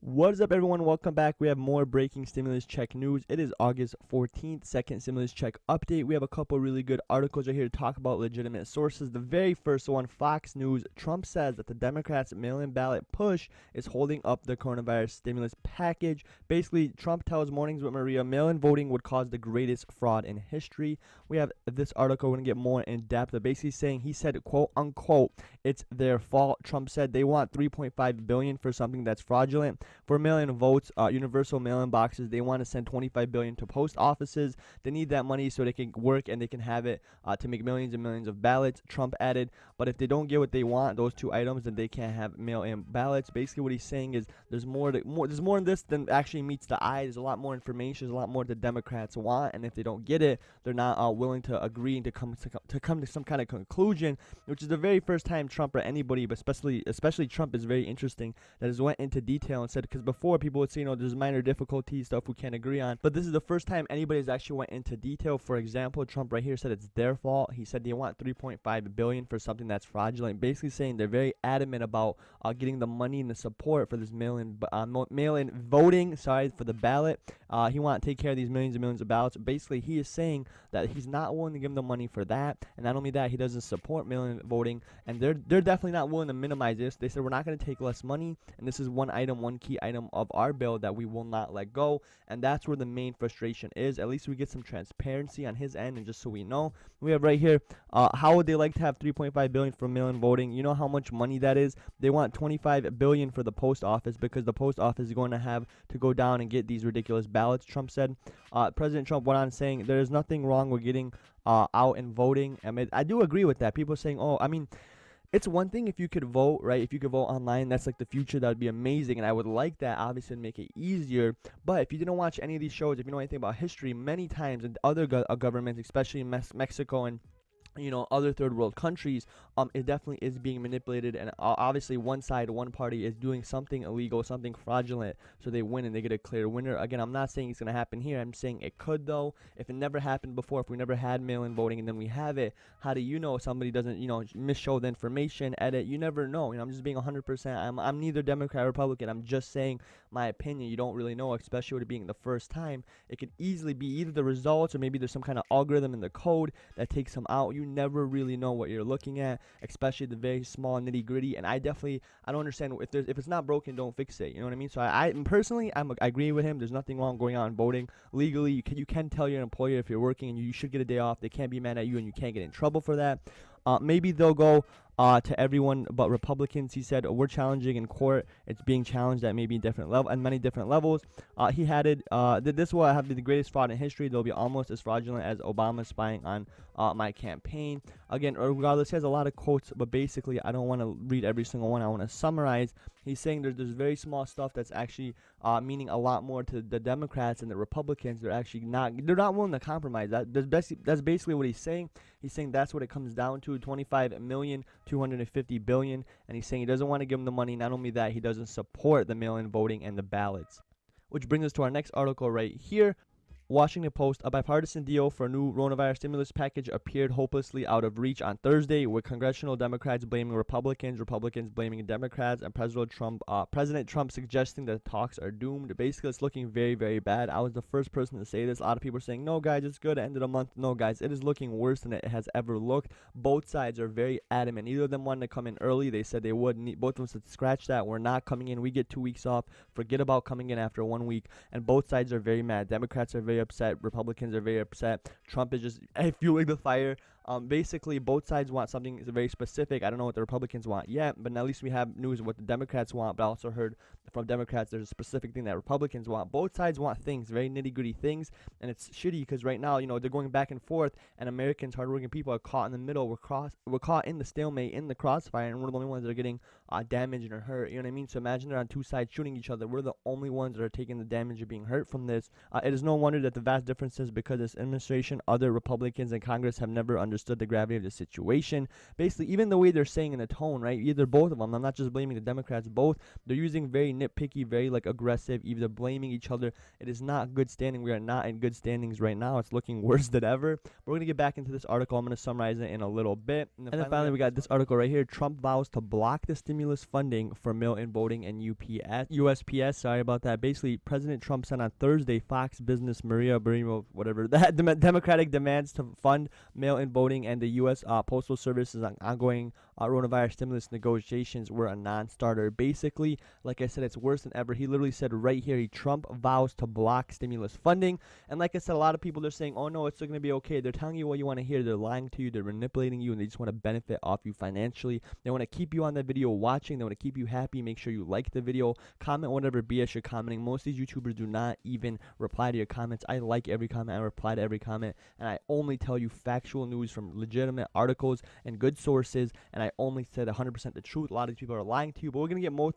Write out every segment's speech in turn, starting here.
What is up, everyone? Welcome back. We have more breaking stimulus check news. It is August 14th, second stimulus check update. We have a couple really good articles right here to talk about legitimate sources. The very first one, Fox News. Trump says that the Democrats' mail-in ballot push is holding up the coronavirus stimulus package. Basically, Trump tells Mornings with Maria mail-in voting would cause the greatest fraud in history. We have this article. We're going to get more in depth. But basically saying, he said, quote unquote, it's their fault. Trump said they want $3.5 billion for something that's fraudulent. For mail-in votes, universal mail-in boxes, they want to send $25 billion to post offices. They need that money so they can work and they can have it to make millions and millions of ballots. Trump added, but if they don't get what they want, those two items, then they can't have mail-in ballots. Basically, what he's saying is there's more in this than actually meets the eye. There's a lot more information. There's a lot more the Democrats want, and if they don't get it, they're not willing to agree and to come to some kind of conclusion. Which is the very first time Trump or anybody, but especially Trump, is very interesting that has went into detail and said, because before people would say, there's minor difficulties, stuff we can't agree on, but this is the first time anybody's actually went into detail. For example, Trump right here said it's their fault. He said they want $3.5 billion for something that's fraudulent, basically saying they're very adamant about getting the money and the support for this mail-in voting, for the ballot. He want to take care of these millions and millions of ballots. Basically, he is saying that he's not willing to give them the money for that, and not only that, he doesn't support mail-in voting, and they're definitely not willing to minimize this. They said we're not going to take less money, and this is one key item of our bill that we will not let go, and that's where the main frustration is. At least we get some transparency on his end, and just so we know, we have right here, how would they like to have $3.5 billion for mail-in voting? You know how much money that is? They want $25 billion for the post office, because the post office is going to have to go down and get these ridiculous ballots, Trump said. President Trump went on saying there is nothing wrong with getting out and voting. I mean, I do agree with that. People are saying, it's one thing if you could vote, right? If you could vote online, that's like the future. That would be amazing, and I would like that, obviously, to make it easier. But if you didn't watch any of these shows, if you know anything about history, many times in other governments, especially in Mexico and other third world countries, it definitely is being manipulated, and obviously one party is doing something illegal, something fraudulent, so they win and they get a clear winner. Again, I'm not saying it's going to happen here. I'm saying it could, though. If it never happened before, if we never had mail-in voting and then we have it, how do you know somebody doesn't misshow the information, edit? You never know. I'm just being 100%. I'm neither Democrat or Republican. I'm just saying my opinion. You don't really know, especially with it being the first time. It could easily be either the results, or maybe there's some kind of algorithm in the code that takes them out. You never really know what you're looking at, especially the very small nitty gritty. And I don't understand, if it's not broken, don't fix it. You know what I mean? So I personally, I agree with him. There's nothing wrong going out and voting legally. You can tell your employer if you're working and you should get a day off. They can't be mad at you, and you can't get in trouble for that. Maybe they'll go to everyone but Republicans. He said, we're challenging in court. It's being challenged at maybe many different levels. He added that this will have the greatest fraud in history. They'll be almost as fraudulent as Obama spying on my campaign. Again, regardless, he has a lot of quotes, but basically I don't want to read every single one. I want to summarize. He's saying there's very small stuff that's actually meaning a lot more to the Democrats and the Republicans. They're not willing to compromise. That's basically what he's saying. He's saying that's what it comes down to: 25,250 billion, and he's saying he doesn't want to give them the money. Not only that, he doesn't support the mail-in voting and the ballots. Which brings us to our next article right here. Washington Post, a bipartisan deal for a new coronavirus stimulus package appeared hopelessly out of reach on Thursday, with congressional Democrats blaming Republicans blaming Democrats, and President Trump suggesting that talks are doomed. Basically, it's looking very, very bad. I was the first person to say this. A lot of people are saying, no, guys, it's good at the end of the month. No, guys, it is looking worse than it has ever looked. Both sides are very adamant. Neither of them wanted to come in early. They said they would. Both of them said, scratch that. We're not coming in. We get 2 weeks off. Forget about coming in after 1 week. And both sides are very mad. Democrats are very upset. Republicans are very upset. Trump is just fueling the fire. Basically, both sides want something very specific. I don't know what the Republicans want yet, but at least we have news of what the Democrats want. But I also heard from Democrats there's a specific thing that Republicans want. Both sides want things, very nitty-gritty things, and it's shitty because right now, they're going back and forth, and Americans, hardworking people, are caught in the middle. We're caught in the stalemate, in the crossfire, and we're the only ones that are getting damaged or hurt. You know what I mean? So imagine they're on two sides shooting each other. We're the only ones that are taking the damage or being hurt from this. It is no wonder that the vast differences, because this administration, other Republicans in Congress have never understood understood the gravity of the situation. Basically, even the way they're saying in the tone, right? Either both of them. I'm not just blaming the Democrats. Both, they're using very nitpicky, very like aggressive, either blaming each other. It is not good standing. We are not in good standings right now. It's looking worse than ever. But we're gonna get back into this article. I'm gonna summarize it in a little bit. And then finally we got this article right here. Trump vows to block the stimulus funding for mail-in voting and USPS. Sorry about that. Basically, President Trump said on Thursday, Fox Business Maria Barimo, whatever, that Democratic demands to fund mail-in voting and the U.S. Postal Service's ongoing coronavirus stimulus negotiations were a non-starter. Basically, like I said, it's worse than ever. He literally said right here, Trump vows to block stimulus funding. And like I said, a lot of people, they're saying, oh no, it's still going to be okay. They're telling you what you want to hear. They're lying to you. They're manipulating you, and they just want to benefit off you financially. They want to keep you on the video watching. They want to keep you happy. Make sure you like the video. Comment whatever BS you're commenting. Most of these YouTubers do not even reply to your comments. I like every comment. I reply to every comment. And I only tell you factual news from legitimate articles and good sources. And I only said 100% the truth. A lot of people are lying to you. But we're going to get more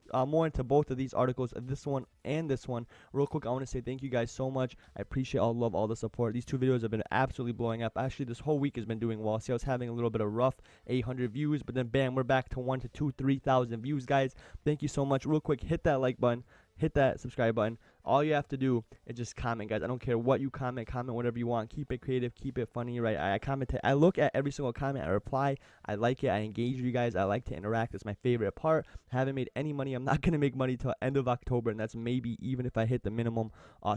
into both of these articles, this one and this one. Real quick, I want to say thank you guys so much. I appreciate all the love, all the support. These two videos have been absolutely blowing up. Actually, this whole week has been doing well. See, I was having a little bit of rough 800 views, but then bam, we're back to 1 to 2, 3,000 views, guys. Thank you so much. Real quick, hit that like button. Hit that subscribe button. All you have to do is just comment, guys. I don't care what you comment. Comment whatever you want. Keep it creative. Keep it funny, right? I look at every single comment. I reply. I like it. I engage with you guys. I like to interact. It's my favorite part. I haven't made any money. I'm not going to make money till end of October, and that's maybe even if I hit the minimum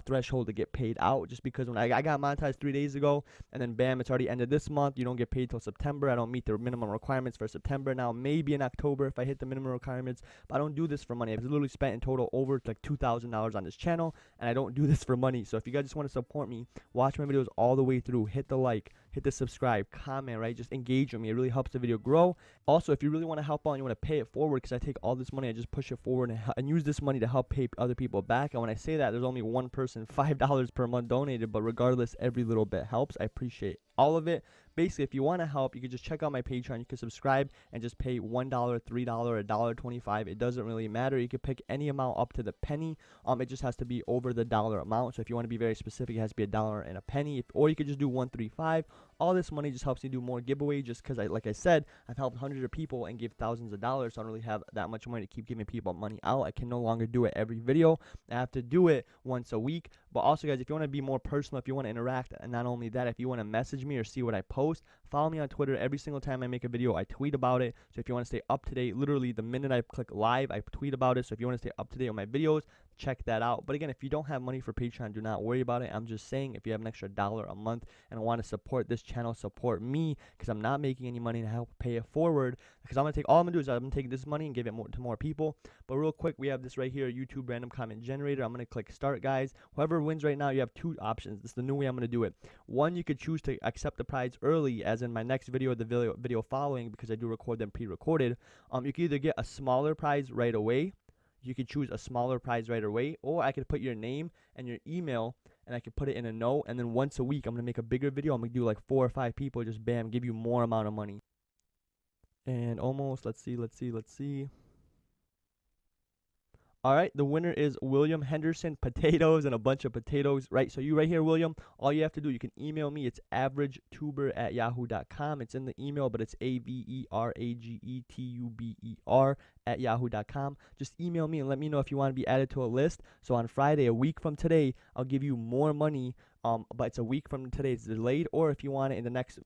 threshold to get paid out, just because when I got monetized 3 days ago, and then bam, it's already ended this month. You don't get paid till September. I don't meet the minimum requirements for September. Now, maybe in October if I hit the minimum requirements, but I don't do this for money. I've literally spent in total over like $2,000 on this channel, and I don't do this for money. So if you guys just want to support me, watch my videos all the way through, hit the like, hit the subscribe, comment, right? Just engage with me. It really helps the video grow. Also, if you really want to help out and you want to pay it forward, because I take all this money, I just push it forward and use this money to help pay other people back. And when I say that, there's only one person, $5 per month donated, but regardless, every little bit helps. I appreciate all of it. Basically, if you want to help, you can just check out my Patreon. You can subscribe and just pay $1, $3, $1.25. It doesn't really matter. You can pick any amount up to the penny. It just has to be over the dollar amount. So if you want to be very specific, it has to be $1 and a penny. Or you could just do $1.35. All this money just helps me do more giveaway, just because, like I said, I've helped hundreds of people and give thousands of dollars, so I don't really have that much money to keep giving people money out. I can no longer do it every video. I have to do it once a week. But also, guys, if you want to be more personal, if you want to interact, and not only that, if you want to message me or see what I post, follow me on Twitter. Every single time I make a video, I tweet about it. So if you want to stay up to date, literally the minute I click live, I tweet about it. So if you want to stay up to date on my videos, check that out. But again, if you don't have money for Patreon, do not worry about it. I'm just saying, if you have an extra $1 a month and want to support this channel, support me, because I'm not making any money to help pay it forward. Because all I'm gonna do is I'm gonna take this money and give it to more people. But real quick, we have this right here, YouTube random comment generator. I'm gonna click start, guys. Whoever wins right now, you have two options. This is the new way I'm gonna do it. One, you could choose to accept the prize early, as in my next video, the video following, because I do record them pre-recorded. You can either get a smaller prize right away. You could choose a smaller prize right away, or I could put your name and your email, and I could put it in a note, and then once a week I'm gonna make a bigger video. I'm gonna do like 4 or 5 people, just bam, give you more amount of money. And almost, let's see. All right, the winner is William Henderson, potatoes and a bunch of potatoes, right? So you right here, William, all you have to do, you can email me. It's averagetuber@yahoo.com. It's in the email, but it's averagetuber@yahoo.com. Just email me and let me know if you want to be added to a list. So on Friday, a week from today, I'll give you more money. But it's a week from today. It's delayed, or if you want it in the next,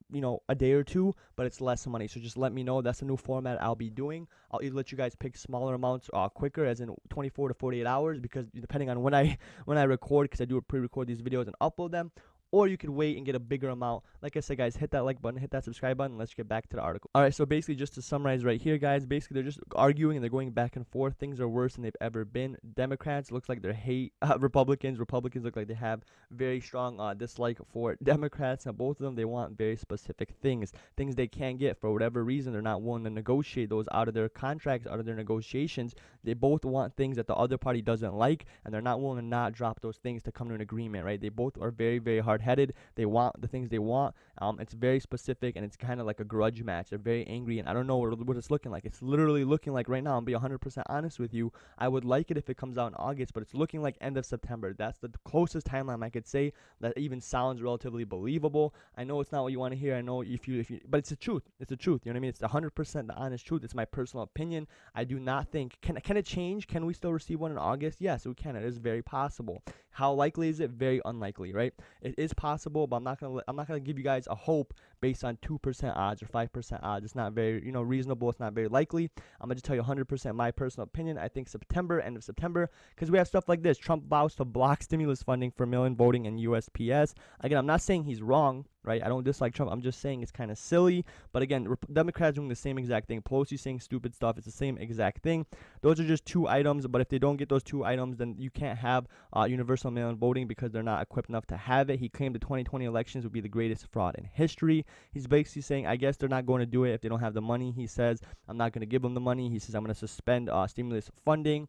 a day or two, but it's less money. So just let me know. That's a new format I'll be doing. I'll either let you guys pick smaller amounts quicker, as in 24 to 48 hours, because depending on when I record, because I do pre-record these videos and upload them. Or you could wait and get a bigger amount. Like I said, guys, hit that like button, hit that subscribe button. Let's get back to the article. All right, so basically, just to summarize right here, guys, basically they're just arguing and they're going back and forth. Things are worse than they've ever been. Democrats looks like they hate Republicans. Republicans look like they have very strong dislike for Democrats. And both of them, they want very specific things they can't get for whatever reason. They're not willing to negotiate those out of their contracts, out of their negotiations. They both want things that the other party doesn't like, and they're not willing to not drop those things to come to an agreement, right? They both are very, very hard hard-headed. They want the things they want. It's very specific, and it's kind of like a grudge match. They're very angry, and I don't know what it's looking like. It's literally looking like right now, I'm being 100% honest with you, I would like it if it comes out in August, but it's looking like end of September. That's the closest timeline I could say that even sounds relatively believable. I know it's not what you want to hear. I know if you, but it's the truth. It's the truth. You know what I mean? It's 100% the honest truth. It's my personal opinion. I do not think, can it change? Can we still receive one in August? Yes, we can. It is very possible. How likely is it? Very unlikely, right? It is possible, but I'm not gonna give you guys a hope based on 2% odds or 5% odds. It's not very, reasonable. It's not very likely. I'm gonna just tell you 100% my personal opinion. I think September, end of September, because we have stuff like this. Trump vows to block stimulus funding for mail-in voting and USPS. Again, I'm not saying he's wrong, right? I don't dislike Trump. I'm just saying it's kind of silly. But again, Democrats doing the same exact thing. Pelosi saying stupid stuff. It's the same exact thing. Those are just 2 items. But if they don't get those 2 items, then you can't have universal mail-in voting because they're not equipped enough to have it. He claimed the 2020 elections would be the greatest fraud in history. He's basically saying, I guess they're not going to do it if they don't have the money. He says, I'm not going to give them the money. He says, I'm going to suspend stimulus funding.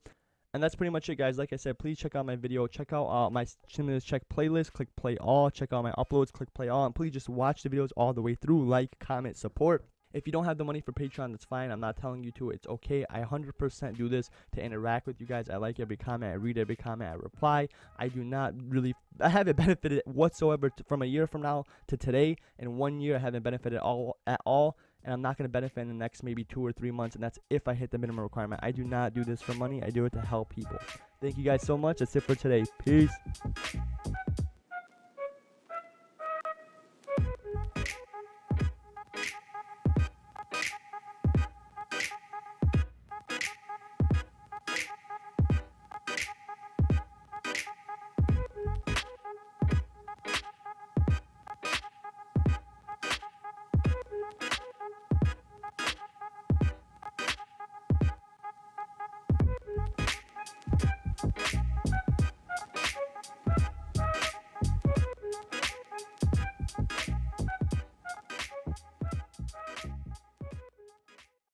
And that's pretty much it, guys. Like I said, please check out my video. Check out my stimulus check playlist. Click play all. Check out my uploads. Click play all. And please just watch the videos all the way through. Like, comment, support. If you don't have the money for Patreon, that's fine. I'm not telling you to. It's okay. I 100% do this to interact with you guys. I like every comment. I read every comment. I reply. I haven't benefited whatsoever from a year from now to today. In 1 year, I haven't benefited at all. And I'm not going to benefit in the next maybe 2 or 3 months, and that's if I hit the minimum requirement. I do not do this for money. I do it to help people. Thank you guys so much. That's it for today. Peace.